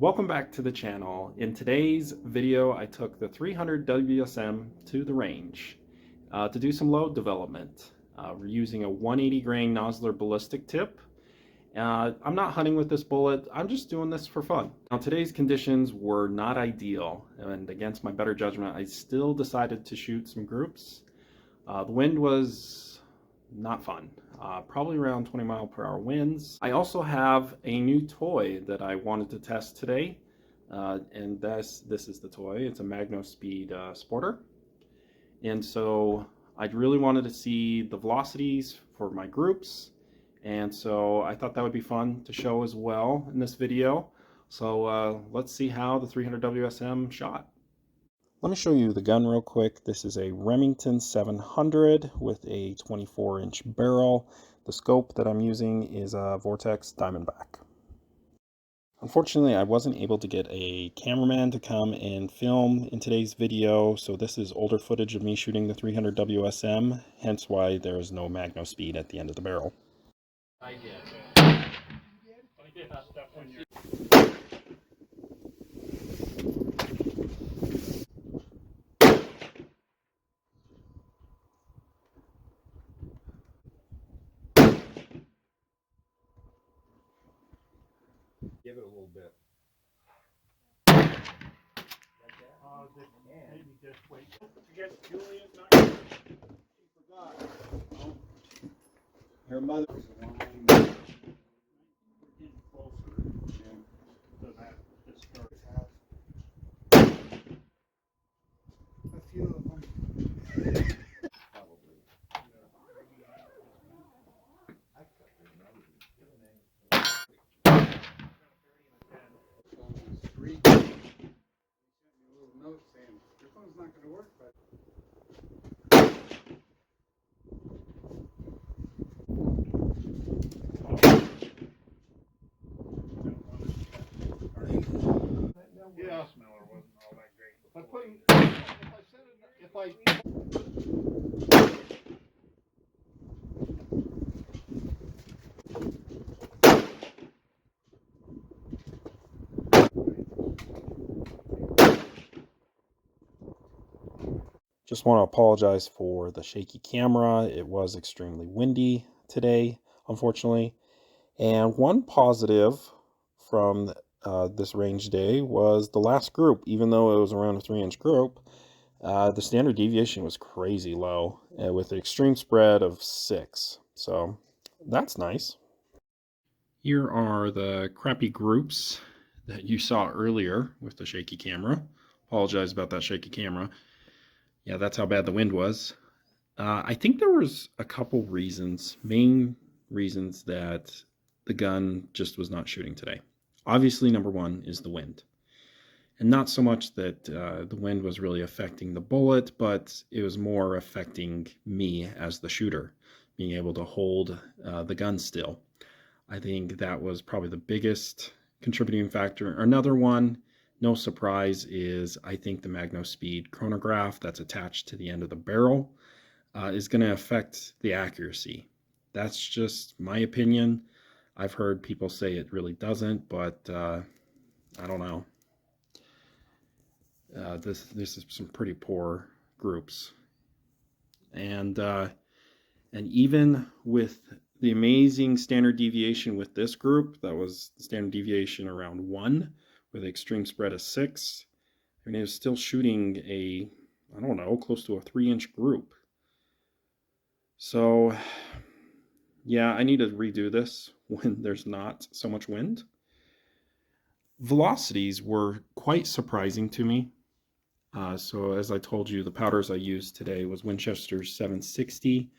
Welcome back to the channel. In today's video, I took the 300 WSM to the range to do some load development. We're using a 180 grain Nosler Ballistic Tip. I'm not hunting with this bullet, I'm just doing this for fun. Now today's conditions were not ideal, and against my better judgment, I still decided to shoot some groups. The wind was not fun. Probably around 20-mile-per-hour winds. I also have a new toy that I wanted to test today, and this is the toy. It's a MagnoSpeed Sporter, and so I really wanted to see the velocities for my groups, and so I thought that would be fun to show as well in this video. So let's see how the 300 WSM shot. Let me show you the gun real quick. This is a Remington 700 with a 24-inch barrel. The scope that I'm using is a Vortex Diamondback. Unfortunately, I wasn't able to get a cameraman to come and film in today's video, so this is older footage of me shooting the 300 WSM, hence why there is no MagnoSpeed at the end of the barrel. I did. Give it a little bit. Maybe just wait. You guess Julia's not. She forgot. Oh. Her mother was the one. We're getting closer. Yeah. So that this starts out. A few of them. Probably. Not going to work, but yeah, smeller wasn't all that great. Just want to apologize for the shaky camera. It was extremely windy today, unfortunately. And one positive from this range day was the last group. Even though it was around a 3-inch group, the standard deviation was crazy low with an extreme spread of 6. So that's nice. Here are the crappy groups that you saw earlier with the shaky camera. Apologize about that shaky camera. Yeah, that's how bad the wind was. I think there was a couple reasons, main reasons that the gun just was not shooting today. Obviously, number one is the wind. And not so much that the wind was really affecting the bullet, but it was more affecting me as the shooter, being able to hold the gun still. I think that was probably the biggest contributing factor. Another one, no surprise, is I think the MagnoSpeed chronograph that's attached to the end of the barrel is going to affect the accuracy. That's just my opinion. I've heard people say it really doesn't, but I don't know. This is some pretty poor groups, and even with the amazing standard deviation with this group, that was the standard deviation around 1 with an extreme spread of 6. I mean, it was still shooting a, I don't know, close to a 3-inch group. So yeah, I need to redo this when there's not so much wind. Velocities were quite surprising to me. So as I told you, the powders I used today was Winchester's 760,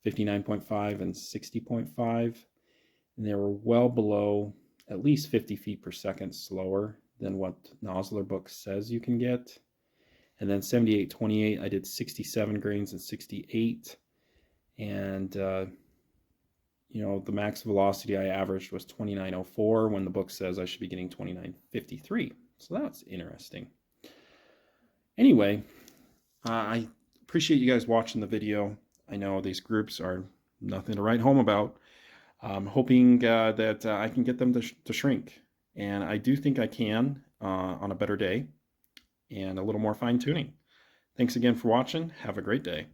59.5, and 60.5. And they were well below at least 50 feet per second slower than what Nosler book says you can get. And then 78.28, I did 67 grains and 68. And, you know, the max velocity I averaged was 29.04 when the book says I should be getting 29.53. So that's interesting. Anyway, I appreciate you guys watching the video. I know these groups are nothing to write home about. I'm hoping that I can get them to shrink. And I do think I can on a better day and a little more fine tuning. Thanks again for watching. Have a great day.